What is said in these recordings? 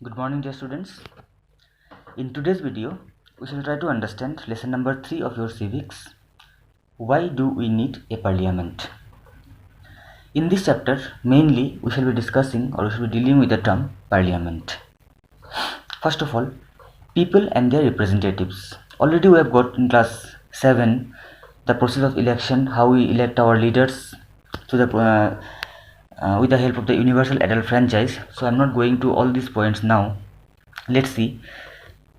Good morning, dear students. In today's video, we shall try to understand lesson number 3 of your civics. Why do we need a parliament? In this chapter, mainly we shall be discussing or we shall be dealing with the term parliament. First of all, people and their representatives. Already we have got in class 7 the process of election, how we elect our leaders to the with the help of the universal adult franchise. So I am not going to all these points now. Let's see.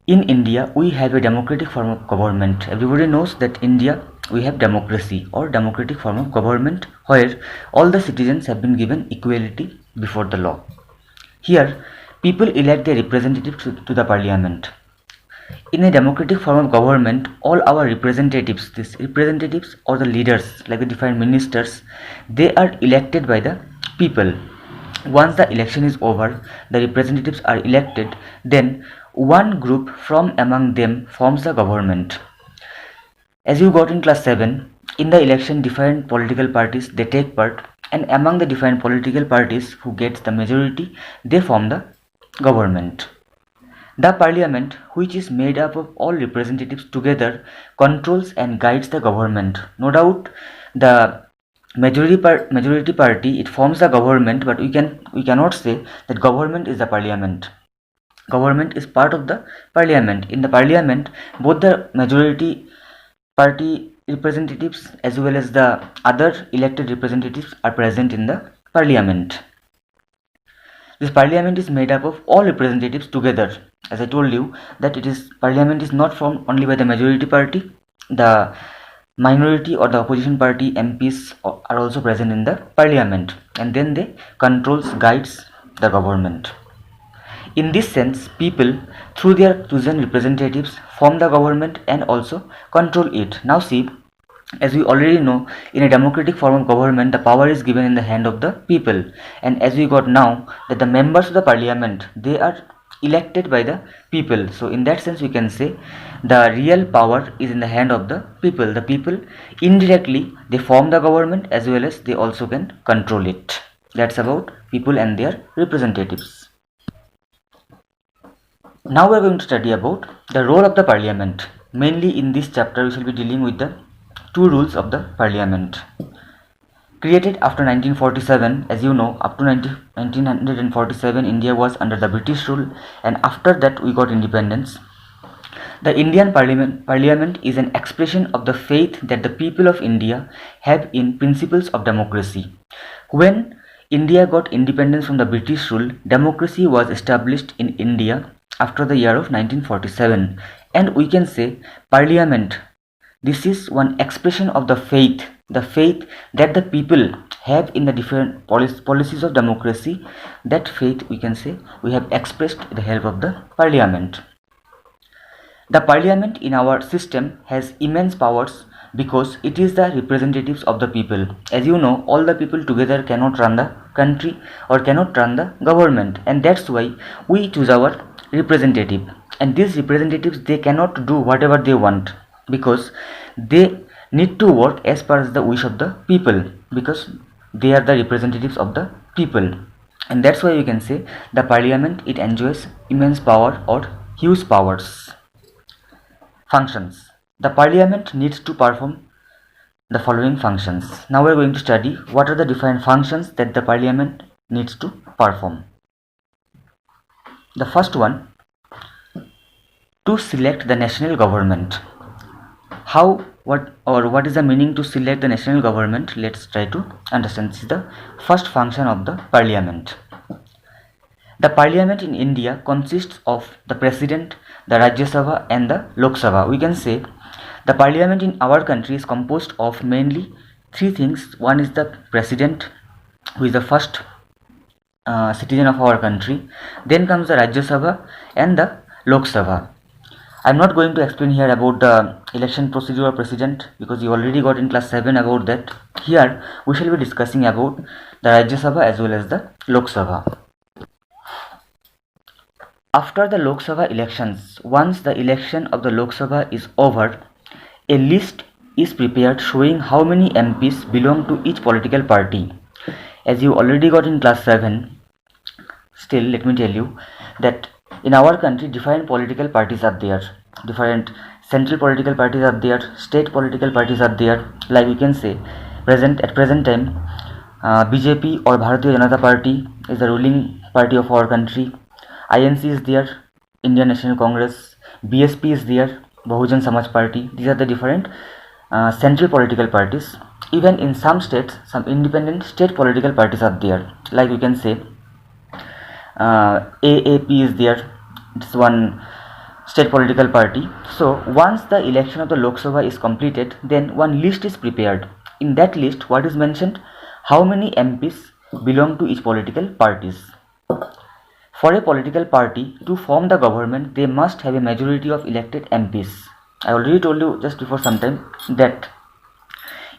In India, we have a democratic form of government. Everybody knows that India, we have democracy or democratic form of government where all the citizens have been given equality before the law. Here, people elect their representatives to the parliament. In a democratic form of government, all our representatives, these representatives or the leaders like the different ministers, they are elected by the people. Once the election is over, the representatives are elected, then one group from among them forms the government. As you got in class 7, in the election different political parties they take part, and among the different political parties who gets the majority, they form the government. The parliament, which is made up of all representatives together, controls and guides the government. No doubt the majority party, it forms the government, but we cannot say that government is the parliament. Government is part of the parliament. In the parliament, both the majority party representatives as well as the other elected representatives are present in the parliament. This parliament is made up of all representatives together. As I told you that parliament is not formed only by the majority party. The minority or the opposition party MPs are also present in the parliament, and then they guides the government. In this sense, people through their chosen representatives form the government and also control it. Now see, as we already know, in a democratic form of government, the power is given in the hand of the people, and as we got now that the members of the parliament, they are elected by the people. So in that sense we can say the real power is in the hand of the people. The people indirectly they form the government as well as they also can control it. That's about people and their representatives. Now we are going to study about the role of the parliament. Mainly in this chapter we shall be dealing with the two rules of the parliament. Created after 1947, as you know, up to 1947 India was under the British rule, and after that we got independence. The Indian parliament is an expression of the faith that the people of India have in principles of democracy. When India got independence from the British rule, democracy was established in India after the year of 1947, and we can say parliament, this is one expression of the faith that the people have in the different policies of democracy. That faith we can say we have expressed with the help of the parliament. The parliament in our system has immense powers because it is the representatives of the people. As you know, all the people together cannot run the country or cannot run the government, and that's why we choose our representative. And these representatives, they cannot do whatever they want because they need to work as per as the wish of the people, because they are the representatives of the people. And that's why we can say the parliament, it enjoys immense power or huge powers. Functions. The parliament needs to perform the following functions. Now we are going to study what are the different functions that the parliament needs to perform. The first one, to select the national government. What is the meaning to select the national government? Let's try to understand. This is the first function of the parliament. The parliament in India consists of the president, the Rajya Sabha and the Lok Sabha. We can say the parliament in our country is composed of mainly three things. One is the president, who is the first citizen of our country. Then comes the Rajya Sabha and the Lok Sabha. I am not going to explain here about the election procedure of president because you already got in class 7 about that. Here we shall be discussing about the Rajya Sabha as well as the Lok Sabha. After the Lok Sabha elections, once the election of the Lok Sabha is over, a list is prepared showing how many MPs belong to each political party. As you already got in class 7, still let me tell you that in our country different political parties are there, different central political parties are there, state political parties are there. Like we can say at present time, BJP or Bharatiya Janata Party is the ruling party of our country. INC is there, Indian National Congress. BSP is there, Bahujan Samaj Party. These are the different central political parties. Even in some states, some independent state political parties are there. Like we can say AAP is there. It's one state political party. So once the election of the Lok Sabha is completed, then one list is prepared. In that list, what is mentioned? How many MPs belong to each political parties. For a political party to form the government, they must have a majority of elected MPs. I already told you just before some time that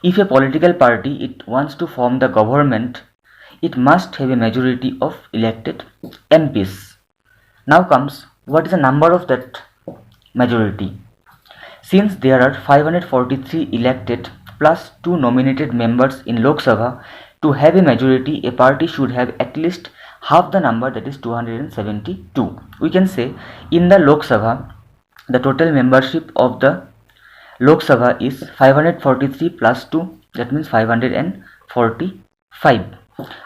if a political party wants to form the government, it must have a majority of elected MPs. Now comes, what is the number of that majority? Since there are 543 elected plus 2 nominated members in Lok Sabha, to have a majority, a party should have at least half the number, that is 272. We can say in the Lok Sabha, the total membership of the Lok Sabha is 543 plus 2, that means 545.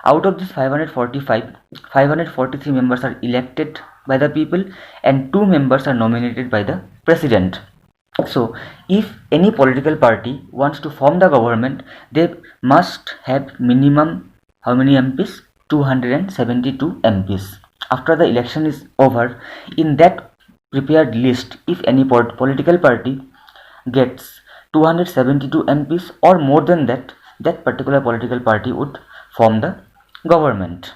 Out of this 545, 543 members are elected by the people and 2 members are nominated by the president. So if any political party wants to form the government, they must have minimum how many MPs? 272 MPs. After the election is over, in that prepared list, if any political party gets 272 MPs or more than that, that particular political party would form the government.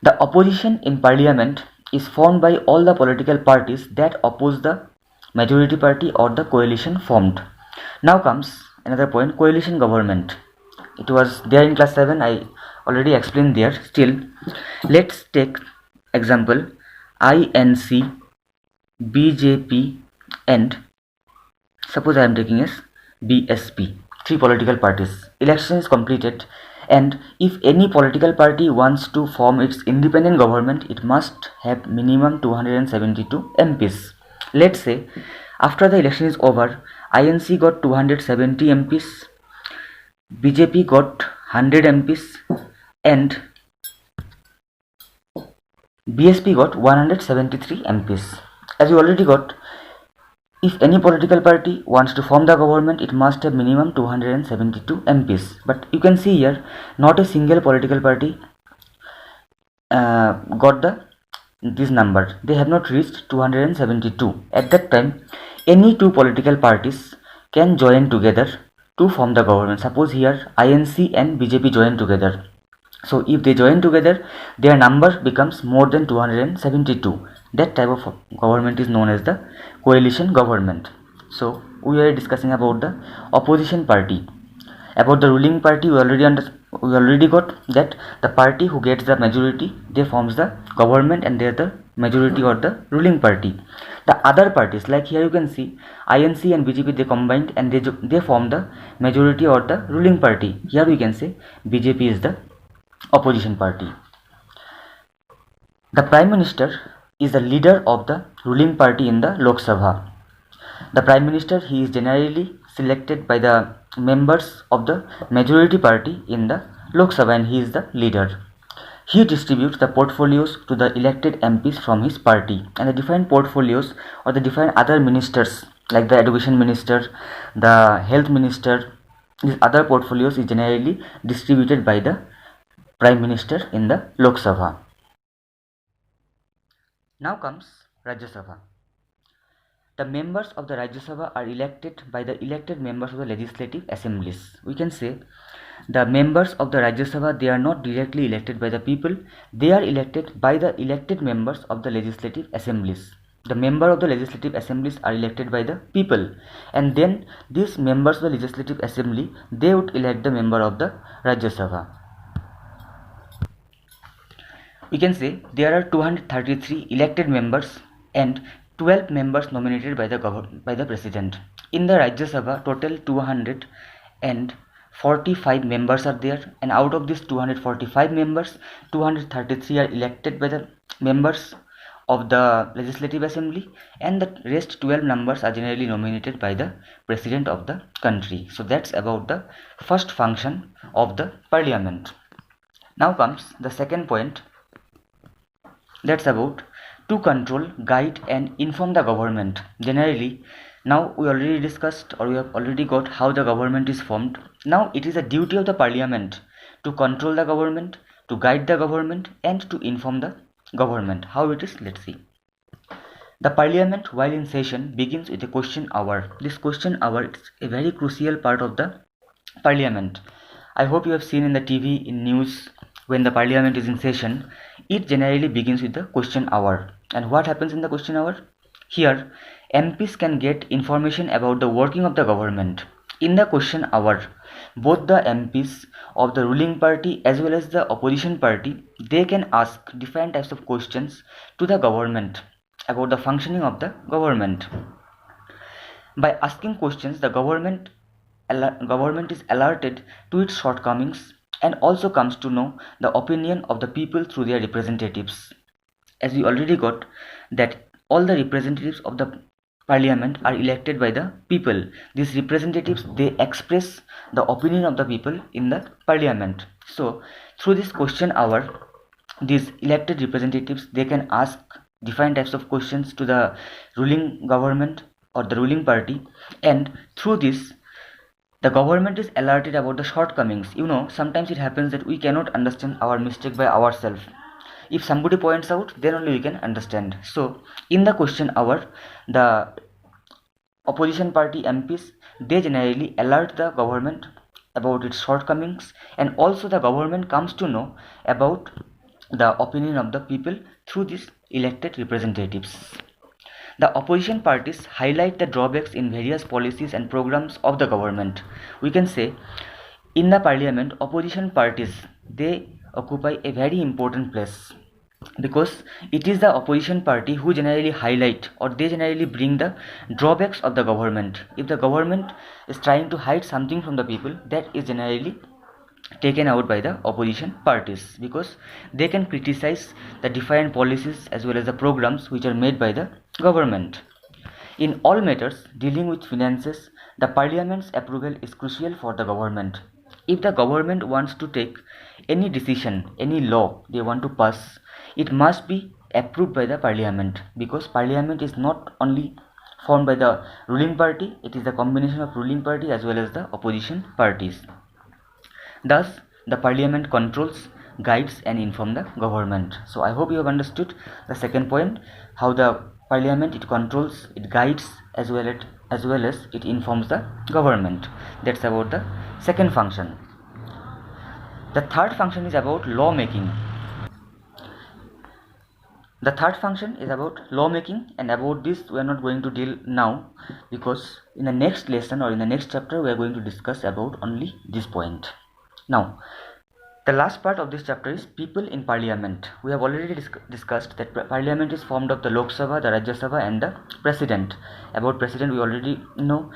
The opposition in parliament is formed by all the political parties that oppose the majority party or the coalition formed. Now comes another point, coalition government. It was there in class 7, I already explained there. Still, let's take example INC, BJP and suppose I am taking as BSP, 3 political parties. Election is completed, and if any political party wants to form its independent government, it must have minimum 272 MPs. Let's say after the election is over, INC got 270 MPs, BJP got 100 MPs and BSP got 173 MPs. As you already got, if any political party wants to form the government, it must have minimum 272 MPs. But you can see here, not a single political party got this number. They have not reached 272. At that time, any 2 political parties can join together to form the government. Suppose here INC and BJP join together. So if they join together, their number becomes more than 272. That type of government is known as the coalition government. So we are discussing about the opposition party. About the ruling party, we already got that the party who gets the majority, they forms the government and they are the majority or the ruling party. The other parties, like here you can see INC and BJP, they combined and they form the majority or the ruling party. Here we can say BJP is the opposition party. The Prime Minister is the leader of the ruling party in the Lok Sabha. The Prime Minister, he is generally selected by the members of the majority party in the Lok Sabha and he is the leader. He distributes the portfolios to the elected MPs from his party, and the different portfolios or the different other ministers like the education minister, the health minister, these other portfolios is generally distributed by the Prime Minister in the Lok Sabha. Now comes Rajya Sabha. The members of the Rajya Sabha are elected by the elected members of the legislative assemblies. We can say the members of the Rajya Sabha, they are not directly elected by the people, they are elected by the elected members of the legislative assemblies. The member of the legislative assemblies are elected by the people, and then these members of the legislative assembly, they would elect the member of the Rajya Sabha. We can say there are 233 elected members and 12 members nominated by the president. In the Rajya Sabha, total 204 245 members are there, and out of these 245 members, 233 are elected by the members of the Legislative Assembly, and the rest 12 members are generally nominated by the President of the country. So that's about the first function of the Parliament. Now comes the second point, that's about to control, guide and inform the government. Generally, now we already discussed, or we have already got how the government is formed. Now it is a duty of the Parliament to control the government, to guide the government and to inform the government. How it is, let's see. The Parliament, while in session, begins with a question hour. This question hour is a very crucial part of the Parliament. I hope you have seen in the TV, in news, when the Parliament is in session, it generally begins with the question hour. And what happens in the question hour? Here, MPs can get information about the working of the government. In the question hour, both the MPs of the ruling party as well as the opposition party, they can ask different types of questions to the government about the functioning of the government. By asking questions, the government is alerted to its shortcomings and also comes to know the opinion of the people through their representatives. As we already got that all the representatives of the Parliament are elected by the people. These representatives, they express the opinion of the people in the Parliament. So through this question hour, these elected representatives, they can ask different types of questions to the ruling government or the ruling party, and through this the government is alerted about the shortcomings. Sometimes it happens that we cannot understand our mistake by ourselves. If somebody points out, then only we can understand. So in the question hour, the opposition party MPs, they generally alert the government about its shortcomings, and also the government comes to know about the opinion of the people through these elected representatives. The opposition parties highlight the drawbacks in various policies and programs of the government. We can say in the Parliament, opposition parties, they occupy a very important place, because it is the opposition party who generally highlight, or they generally bring the drawbacks of the government. If the government is trying to hide something from the people, that is generally taken out by the opposition parties, because they can criticize the different policies as well as the programs which are made by the government. In all matters dealing with finances, the Parliament's approval is crucial for the government. If the government wants to take any decision, any law they want to pass, it must be approved by the Parliament, because Parliament is not only formed by the ruling party, it is the combination of ruling party as well as the opposition parties. Thus, the Parliament controls, guides and informs the government. So I hope you have understood the second point, how the Parliament, it controls, it guides as well as it informs the government. That's about the second function. The third function is about lawmaking. The third function is about lawmaking, and about this we are not going to deal now, because in the next lesson or in the next chapter we are going to discuss about only this point. Now, the last part of this chapter is people in Parliament. We have already discussed that Parliament is formed of the Lok Sabha, the Rajya Sabha and the President. About President we already know,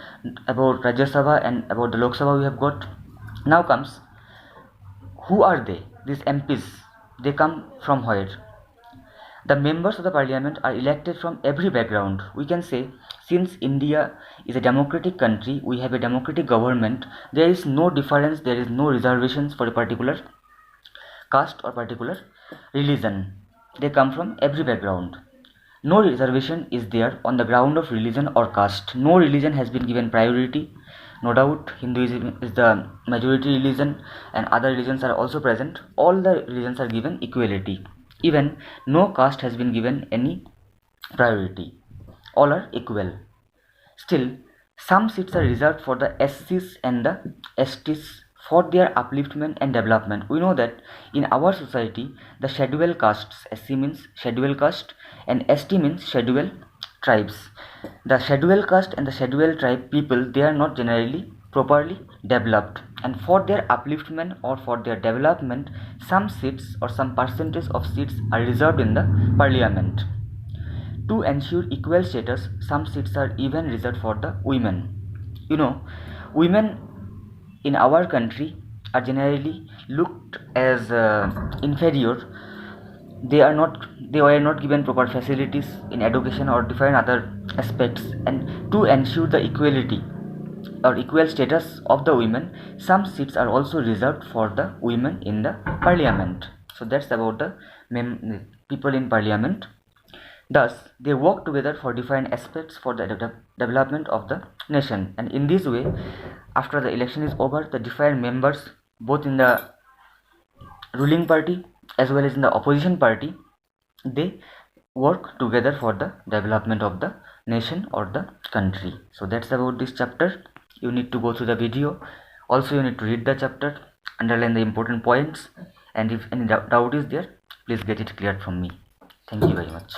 about Rajya Sabha and about the Lok Sabha we have got. Now comes, who are they? These MPs, they come from where? The members of the Parliament are elected from every background. We can say, since India is a democratic country, we have a democratic government, there is no difference, there is no reservations for a particular caste or particular religion. They come from every background. No reservation is there on the ground of religion or caste. No religion has been given priority. No doubt Hinduism is the majority religion and other religions are also present. All the religions are given equality. Even no caste has been given any priority. All are equal. Still, some seats are reserved for the SCs and the STs for their upliftment and development. We know that in our society, the scheduled castes, SC means scheduled caste and ST means scheduled tribes. The scheduled caste and the scheduled tribe people, they are not generally properly developed, and for their upliftment or for their development, some seats or some percentage of seats are reserved in the Parliament. To ensure equal status, some seats are even reserved for the women. Women in our country are generally looked as inferior. They were not given proper facilities in education or different other aspects, and to ensure the equality or equal status of the women, some seats are also reserved for the women in the parliament. So that's about the people in parliament. Thus, they work together for different aspects for the development of the nation, and in this way, after the election is over, the different members, both in the ruling party as well as in the opposition party, they work together for the development of the nation or the country. So that's about this chapter. You need to go through the video. Also, you need to read the chapter, underline the important points, and if any doubt is there, please get it cleared from me. Thank you very much.